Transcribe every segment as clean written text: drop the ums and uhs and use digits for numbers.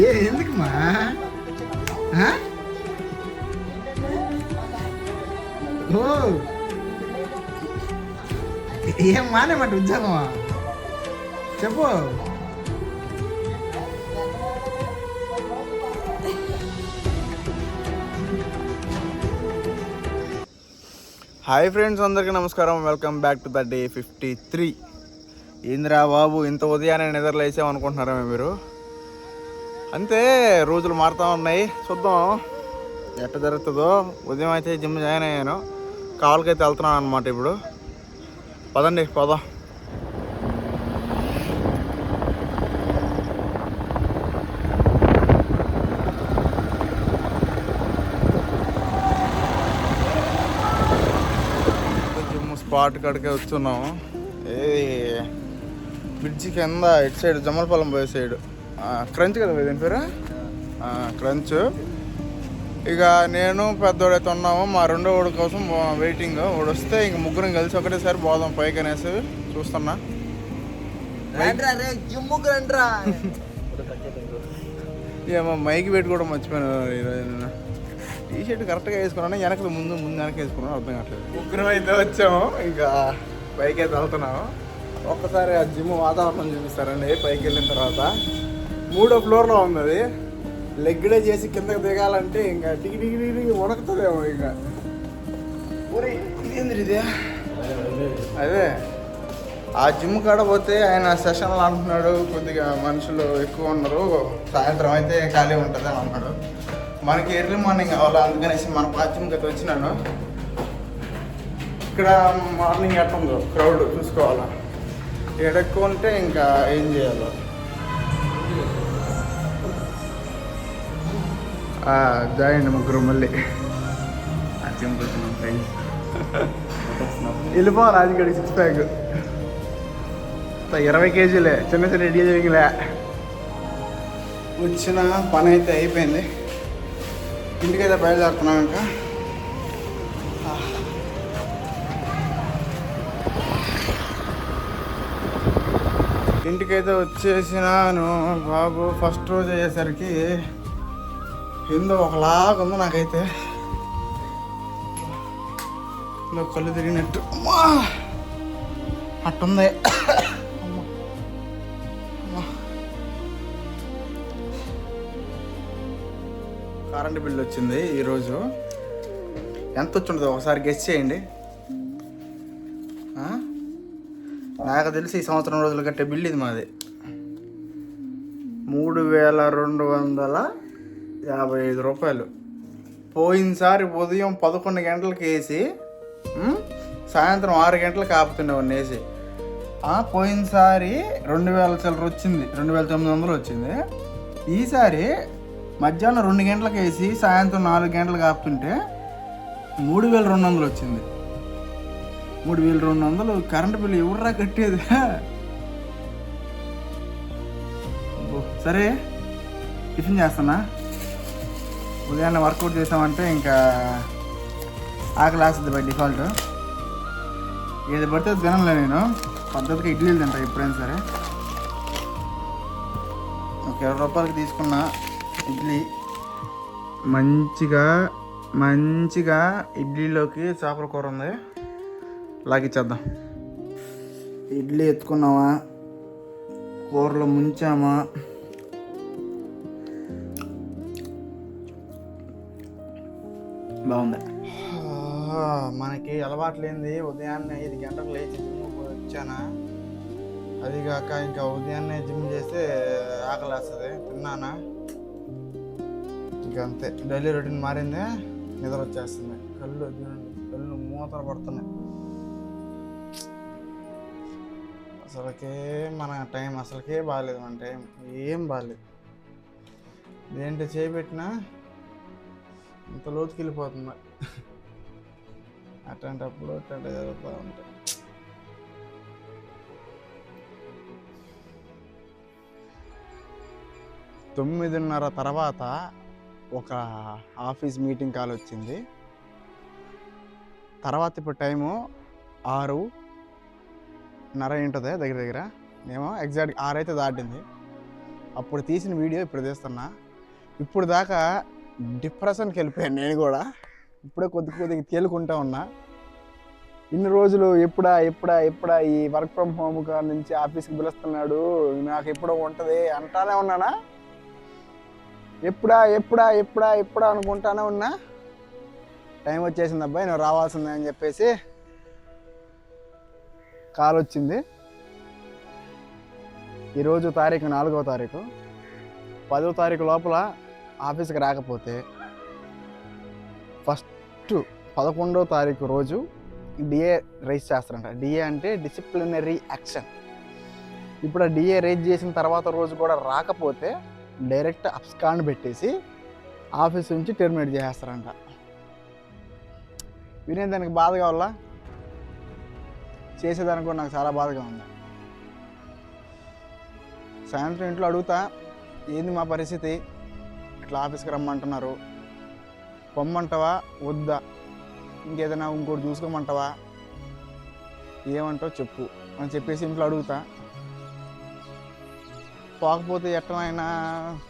ఎందుకుమా ఓ ఏం మానేమంట ఉద్యోగమా చెప్పు. Hi friends, అందరికీ నమస్కారం. Welcome back to the day 53. ఏందిరా బాబు ఇంత ఉదయాన్నే నిద్రలు వేసామనుకుంటున్నారా మీరు? అంతే, రోజులు మారుతూ ఉన్నాయి. చూద్దాం ఎట్ట జరుగుతుందో. ఉదయం అయితే జిమ్ జాయిన్ అయ్యాను, కావాలకైతే వెళ్తున్నాను అనమాట. ఇప్పుడు పదండి పోదాం. స్పాట్ కాడికే వస్తున్నాము. ఏది బ్రిడ్జి కింద ఇటు సైడ్ జమ్మలపాలెం పోయే సైడ్ క్రంచ్ కదా దీని పేరు, క్రంచ్. ఇక నేను పెద్దోడైతే ఉన్నాము, మా రెండో వాడి కోసం వెయిటింగ్. వాడు వస్తే ఇంక ముగ్గురం కలిసి ఒకటేసారి పోదాం పైకి అనేసి చూస్తున్నా. ఏమో మైకి పెట్టి కూడా మర్చిపోయాను ఈరోజు. టీ షర్ట్ కరెక్ట్గా వేసుకున్నాను, వెనక ముందు వెనక వేసుకున్నాను, అర్థం కావట్లేదు. ముగ్గురం అయితే వచ్చాము, ఇంకా పైకి అయితే వెళ్తున్నాము. ఒక్కసారి ఆ జిమ్ వాతావరణం చూపిస్తారండి. పైకి వెళ్ళిన తర్వాత 3వ ఫ్లోర్లో ఉంది అది. లెగ్ డే చేసి కిందకి దిగాలంటే ఇంకా టికి టికి టికి ఉడకుతుందేమో. ఇంకా ఏంది ఇది? అదే ఆ జిమ్ కాడ పోతే ఆయన సెషన్లు అంటున్నాడు, కొద్దిగా మనుషులు ఎక్కువ ఉన్నారు, సాయంత్రం అయితే ఖాళీ ఉంటుంది అని అన్నాడు. మనకి ఎర్లీ మార్నింగ్ కావాలి, అందుకనేసి మన పాచ్యంకి అయితే వచ్చినాను. ఇక్కడ మార్నింగ్ ఎట్టుందో క్రౌడ్ చూసుకోవాలా, ఎడెక్కువ ఉంటే ఇంకా ఏం చేయాలో. జాయిన్ ముగ్గురు మళ్ళీ ఆ జిమ్కి వచ్చినాం ఫ్రెండ్స్. వెళ్ళిపోవాలి రాజుగడికి 6 ప్యాక్ 20 కేజీలే, చిన్న చిన్న రెడీ చేయలే. వచ్చిన పని అయితే అయిపోయింది, ఇంటికైతే బయలుదేరుతున్నాం. ఇంకా ఇంటికైతే వచ్చేసినాను బాబు. ఫస్ట్ రోజు అయ్యేసరికి ఏందో ఒకలాగా ఉంది నాకైతే, కళ్ళు తిరిగినట్టు అట్టుంది. కరెంట్ బిల్ వచ్చింది ఈరోజు. ఎంత వచ్చి ఉంటుంది ఒకసారి గెస్ చేయండి. నాకు తెలిసి ఈ సంవత్సరం రోజులు కట్టే బిల్ ఇది మాది 3255 రూపాయలు. పోయినసారి ఉదయం 11 గంటలకు వేసి సాయంత్రం 6 గంటలకు ఆపుతుండేవాడిని వేసి. పోయినసారి 2000 చిల్లర వచ్చింది, 2900 వచ్చింది. ఈసారి మధ్యాహ్నం 2 గంటలకు వేసి సాయంత్రం 4 గంటలకు ఆపుతుంటే 3200 వచ్చింది. 3200 కరెంటు బిల్లు ఎవరురా కట్టేది? సరే టిఫిన్ చేస్తున్నా. ఉదయాన్నే వర్కౌట్ చేసామంటే ఇంకా ఆకలి వేస్తుంది బై డిఫాల్ట్. ఏది పడితే తినలే నేను, పద్ధతిగా ఇడ్లీలు తింటా ఎప్పుడైనా సరే. ఒక 20 రూపాయలకి తీసుకున్న ఇడ్లీ మంచిగా ఇడ్లీలోకి చేపల కూర ఉంది, లాగిచ్చేద్దాం. ఇడ్లీ ఎత్తుకున్నామా, కూరలో ముంచామా, బాగుంది. మనకి అలవాట్లేంది ఉదయాన్నే 5 గంటలకు లేచి జిమ్ వచ్చానా, అది కాక ఇంకా ఉదయాన్నే జిమ్ చేస్తే ఆకలి వేస్తుంది, తిన్నానా, ఇంకా అంతే. డైలీ రొటీన్ మారింది, నిద్ర వచ్చేస్తుంది, కళ్ళు మూతలు పడుతున్నాయి. అసలుకే మన టైం అసలుకే బాగాలేదు, మన టైం ఏం బాగాలేదు. దేంట్లో చేపెట్టినా ఇంత లోతుకి వెళ్ళిపోతుంది. అట్లాంటప్పుడు అట్లాంటి జరుగుతూ ఉంటాయి. తొమ్మిదిన్నర తర్వాత ఒక ఆఫీస్ మీటింగ్ కాల్ వచ్చింది. తర్వాత ఇప్పుడు టైము 6:30 ఉంటుంది దగ్గర. ఏమో ఎగ్జాక్ట్ 6 అయితే దాటింది. అప్పుడు తీసిన వీడియో ఇప్పుడు తీస్తున్నా. ఇప్పుడు దాకా డిప్రెషన్కి వెళ్ళిపోయాను నేను కూడా. ఇప్పుడే కొద్దిగా తేలుకుంటా ఉన్నా. ఇన్ని రోజులు ఎప్పుడా ఈ వర్క్ ఫ్రమ్ హోమ్ నుంచి ఆఫీస్కి పిలుస్తున్నాడు, నాకు ఎప్పుడో ఉంటుంది అంటానే ఉన్నానా? ఎప్పుడా అనుకుంటానే ఉన్నా. టైం వచ్చేసింది అబ్బాయి, నువ్వు రావాల్సిందే అని చెప్పేసి కాల్ వచ్చింది. ఈరోజు 4వ తారీఖు 10వ తారీఖు లోపల ఆఫీస్కి రాకపోతే ఫస్ట్ 11వ తారీఖు రోజు డిఏ రైజ్ చేస్తారంట. డిఏ అంటే డిసిప్లినరీ యాక్షన్. ఇప్పుడు ఆ డిఏ రైజ్ చేసిన తర్వాత రోజు కూడా రాకపోతే డైరెక్ట్ అబ్స్కాండ్ పెట్టేసి ఆఫీస్ నుంచి టెర్మినేట్ చేసేస్తారంట. వినేదానికి బాధగా వల్ల చేసేదానికి కూడా నాకు చాలా బాధగా ఉంది. సాయంత్రం ఇంట్లో అడుగుతా, ఏంది మా పరిస్థితి, ఇట్లా ఆఫీస్కి రమ్మంటున్నారు, పొమ్మంటావా వద్దా, ఇంకేదైనా ఇంకోటి చూసుకోమంటావా, ఏమంటావు చెప్పు అని చెప్పేసి ఇంట్లో అడుగుతా. పోకపోతే ఎట్టనైనా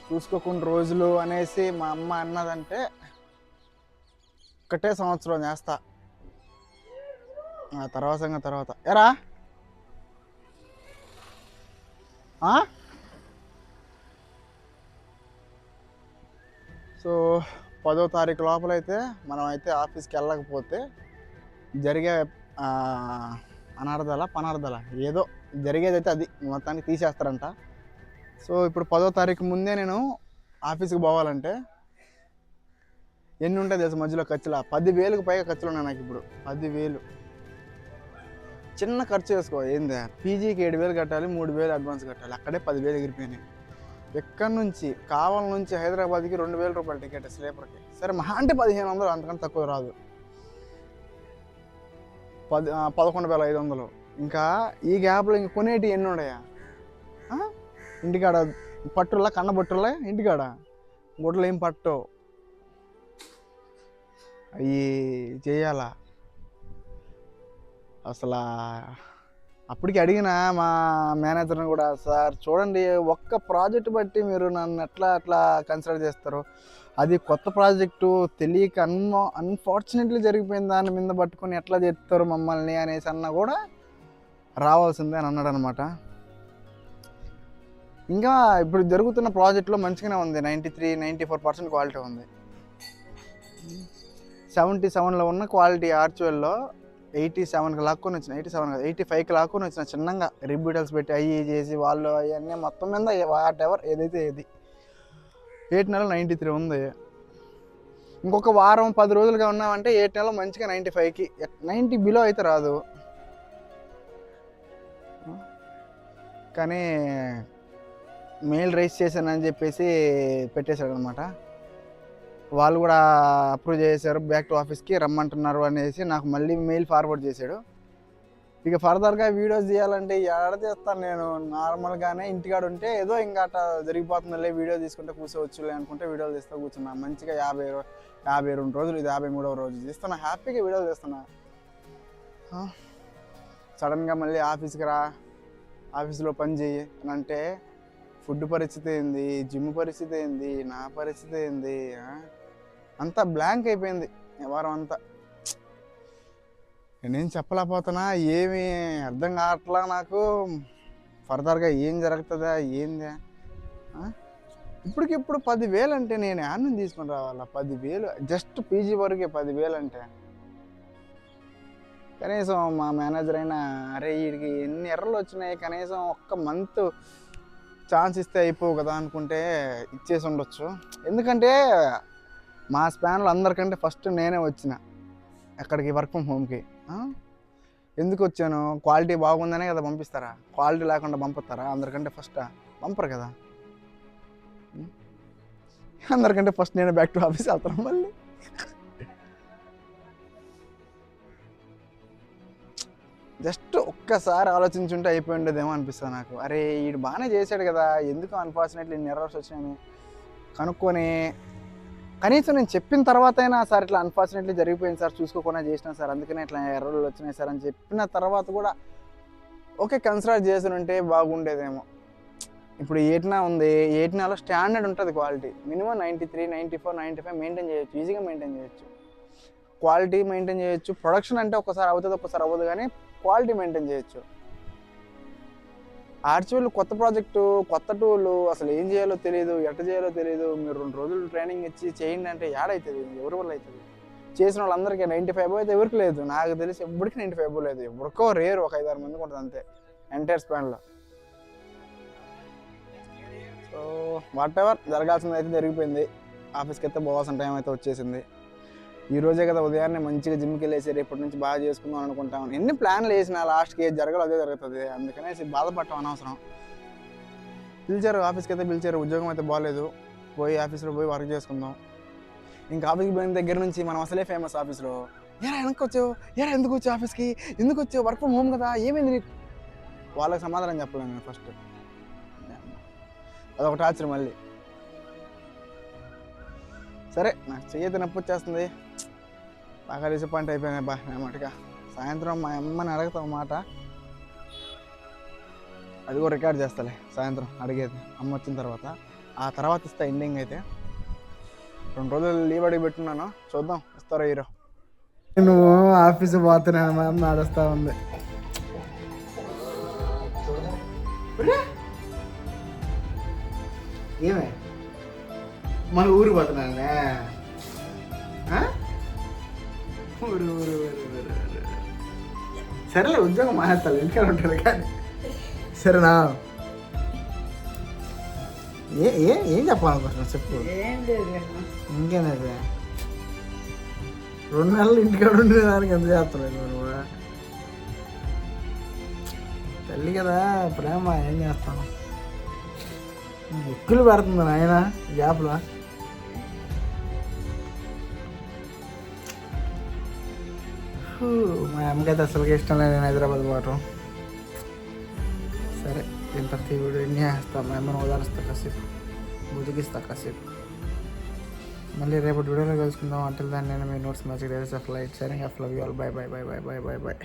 చూసుకోకుండా రోజులు అనేసి మా అమ్మ అన్నదంటే 1 సంవత్సరం చేస్తా. ఆ తర్వాత ఎరా సో 10వ తారీఖు లోపలైతే మనం అయితే ఆఫీస్కి వెళ్ళకపోతే జరిగే పనార్థాల ఏదో జరిగేదైతే అది మొత్తానికి తీసేస్తారంట. సో ఇప్పుడు 10వ తారీఖు ముందే నేను ఆఫీస్కి పోవాలంటే ఎన్ని ఉంటాయి తెలుసు మధ్యలో ఖర్చులా? 10,000కు పైగా ఖర్చులు ఉన్నాయి నాకు ఇప్పుడు. 10,000 చిన్న ఖర్చు వేసుకో. ఏందా, పీజీకి 7,000 కట్టాలి, 3,000 అడ్వాన్స్ కట్టాలి, అక్కడే 10,000 ఎగిరిపోయినాయి. ఎక్కడి నుంచి కావాల నుంచి హైదరాబాద్కి 2,000 రూపాయల టికెట్ స్లీపర్కి. సరే మహా అంటే 1,500, అంతకంటే తక్కువ రాదు. 11,500. ఇంకా ఈ గ్యాప్లో ఇంక కొనేటి ఎన్ని ఉన్నాయా? ఇంటికాడ పట్టుల్లా, కన్నబట్టుల్లా ఇంటికాడ గుడ్లు ఏం పట్టు, అవి చేయాలా అసలు. అప్పటికి అడిగిన మా మేనేజర్ని కూడా, సార్ చూడండి, ఒక్క ప్రాజెక్ట్ బట్టి మీరు నన్ను అట్లా కన్సిడర్ చేస్తారు, అది కొత్త ప్రాజెక్టు తెలియక అన్ఫార్చునేట్లీ జరిగిపోయిన దాని మీద పట్టుకొని ఎట్లా చేస్తారు మమ్మల్ని అనేసి అన్నా కూడా రావాల్సిందే అని అన్నాడు అనమాట. ఇంకా ఇప్పుడు జరుగుతున్న ప్రాజెక్ట్లో మంచిగానే ఉంది, 93-94% క్వాలిటీ ఉంది. 77లో ఉన్న క్వాలిటీ యాక్చువల్లో 87కి లాక్కొని వచ్చిన, 85కి లాక్కొని వచ్చిన. చిన్నగా రిబ్యూటల్స్ పెట్టి అవి చేసి వాళ్ళు అవన్నీ మొత్తం మీద వాట్ ఎవర్ ఏదైతే ఏది 8 నెలలు 93 ఉంది. ఇంకొక వారం 10 రోజులుగా ఉన్నామంటే 8 నెలలు మంచిగా 95కి, 90 బిలో అయితే రాదు. కానీ మెయిల్ రైజ్ చేశానని చెప్పేసి పెట్టేశాడు అనమాట. వాళ్ళు కూడా అప్రూవ్ చేశారు, బ్యాక్ టు ఆఫీస్కి రమ్మంటున్నారు అనేసి నాకు మళ్ళీ మెయిల్ ఫార్వర్డ్ చేశాడు. ఇక ఫర్దర్గా వీడియోస్ తీయాలంటే ఏడ చేస్తాను నేను? నార్మల్గానే ఇంటికాడ ఉంటే ఏదో ఇంకా అట్లా జరిగిపోతుందిలే, వీడియో తీసుకుంటే కూర్చోవచ్చులే అనుకుంటే వీడియోలు తీస్తూ కూర్చున్నా. మంచిగా 52 రోజులు, ఇది 53వ రోజు తీస్తున్నా, హ్యాపీగా వీడియోలు తీస్తున్నా. సడన్గా మళ్ళీ ఆఫీస్కి రా, ఆఫీస్లో పని చేయి అని అంటే ఫుడ్ పరిస్థితి ఏంది, జిమ్ పరిస్థితి ఏంది, నా పరిస్థితి ఏంది, అంతా బ్లాంక్ అయిపోయింది వారం అంతా. నేనేం చెప్పలేకపోతున్నా, ఏమి అర్థం కావట్లా నాకు. ఫర్దర్గా ఏం జరుగుతుందా ఏంది? ఇప్పటికిప్పుడు 10,000 అంటే నేను యాడ్ తీసుకొని రావాలా? 10,000 జస్ట్ పీజీ వరకే 10,000 అంటే. కనీసం మా మేనేజర్ అయినా, అరే వీడికి ఎన్ని ఎర్రలు వచ్చినాయి, కనీసం ఒక్క మంత్ ఛాన్స్ ఇస్తే అయిపోవు కదా అనుకుంటే ఇచ్చేసి ఉండొచ్చు. ఎందుకంటే మా స్పాన్లో అందరికంటే ఫస్ట్ నేనే వచ్చిన ఎక్కడికి, వర్క్ ఫ్రమ్ హోమ్కి. ఎందుకు వచ్చాను? క్వాలిటీ బాగుందనే కదా పంపిస్తారా? క్వాలిటీ లేకుండా పంపుతారా? అందరికంటే ఫస్ట్ పంపరు కదా. అందరికంటే ఫస్ట్ నేనే బ్యాక్ టు ఆఫీస్ వెళ్తాను. మళ్ళీ జస్ట్ ఒక్కసారి ఆలోచించుంటే అయిపోయి ఉండేదేమో అనిపిస్తుంది నాకు. అరే వీడు బాగానే చేశాడు కదా, ఎందుకు అన్ఫార్చునేట్లీ ఇన్ని ఎర్రర్స్ వచ్చాయని కనుక్కొని, కనీసం నేను చెప్పిన తర్వాత అయినా, సార్ ఇట్లా అన్ఫార్చునేట్లీ జరిగిపోయింది సార్, చూసుకోకుండా చేసినా సార్, అందుకనే ఇట్లా ఎర్రర్లు వచ్చినాయి సార్ అని చెప్పిన తర్వాత కూడా ఓకే కన్సిడర్ చేసి ఉంటే బాగుండేదేమో. ఇప్పుడు ఎయిట్నా ఉంది, ఎయిట్నాలో స్టాండర్డ్ ఉంటుంది క్వాలిటీ. మినిమం 93, 94, 95 మెయింటైన్ చేయొచ్చు, ఈజీగా మెయింటైన్ చేయొచ్చు. క్వాలిటీ మెయింటైన్ చేయొచ్చు. ప్రొడక్షన్ అంటే ఒక్కసారి అవుతుంది, ఒక్కసారి అవ్వదు, కానీ క్వాలిటీ మెయింటైన్ చేయొచ్చు. యాక్చువల్ కొత్త ప్రాజెక్టు, కొత్త టూలు, అసలు ఏం చేయాలో తెలియదు, ఎట్లా చేయాలో తెలియదు. మీరు 2 రోజులు ట్రైనింగ్ ఇచ్చి చేయండి అంటే ఏడవుతుంది, ఎవరి వల్ల అవుతుంది? చేసిన వాళ్ళందరికీ 95 అయితే ఎవరికి లేదు, నాకు తెలిసి ఎప్పటికీ 95 లేదు. ఎవరికో రేరు, ఒక 5-6 మందికి ఉంటుంది అంతే ఎంటైర్ స్పాన్లో. సో వాట్ ఎవర్, జరగాల్సింది అయితే జరిగిపోయింది. ఆఫీస్కి అయితే పోవాల్సిన టైం అయితే వచ్చేసింది. ఈ రోజే కదా ఉదయాన్నే మంచిగా జిమ్కి వెళ్ళేసి రేపటి నుంచి బాగా చేసుకుందాం అనుకుంటాం. ఎన్ని ప్లాన్లు వేసినా లాస్ట్కి ఏది జరగాలో అదే జరుగుతుంది. అందుకనేసి బాధపడటం అనవసరం. పిలిచారు, ఆఫీస్కి అయితే పిలిచారు. ఉద్యోగం అయితే బాగాలేదు, పోయి ఆఫీస్లో పోయి వర్క్ చేసుకుందాం. ఇంకా ఆఫీస్కి పోయిన దగ్గర నుంచి మనం అసలే ఫేమస్ ఆఫీస్లో. ఏరా వెనక్కి వచ్చావు, ఏరా ఎందుకు వచ్చావు ఆఫీస్కి, ఎందుకు వచ్చావు, వర్క్ ఫ్రమ్ హోమ్ కదా, ఏమైంది నీకు? వాళ్ళకి సమాధానం చెప్పలేను నేను ఫస్ట్. అదొక టార్చర్ మళ్ళీ. సరే, నాకు చెయ్యితే నొప్పి వచ్చేస్తుంది, బాగా డిసప్పాయింట్ అయిపోయినాయి బా అన్నమాటగా. సాయంత్రం మా అమ్మని అడుగుతాం మాట, అది కూడా రికార్డ్ చేస్తాలే సాయంత్రం అడిగేది అమ్మ వచ్చిన తర్వాత. ఆ తర్వాత ఇస్తా ఎండింగ్ అయితే. 2 రోజులు లీవ్ అడిగి పెట్టున్నాను, చూద్దాం ఇస్తారో హీరో. నువ్వు ఆఫీస్ పోతున్నాను మా అమ్మ నడుస్తూ ఉంది. ఏమే మన ఊరు పోతున్నానే, ఊరు ఊరు ఊరు ఊరు. సరేలే, ఉద్యోగం మానేస్తాను, ఇంటికాడ ఉంటుంది కానీ. సరేనా? ఏం చెప్పాలనుకుంటున్నా చెప్పు. ఇంకేనది 2 నెలలు ఇంటికాడ ఉండేదానికి ఎంత చేస్తున్నావు నువ్వు? తల్లి కదా, ప్రేమ, ఏం చేస్తాను. ఎక్కులు పెడుతుంది నాయన గ్యాప్లా. మా అమ్మకైతే అసలుకి ఇష్టం లేదు నేను హైదరాబాద్ పోవటం. సరే, ఇంత వీడియో ఎన్ని వేస్తాను, మా అమ్మని ఓదారుస్తా కాసేపు, బుదిగిస్తా కాసేపు. మళ్ళీ రేపటి వీడియోలో కలుసుకుందాం. అంటే దాన్ని నేను మీ notes magic days of light sharing of love you all. Bye bye bye bye bye bye by.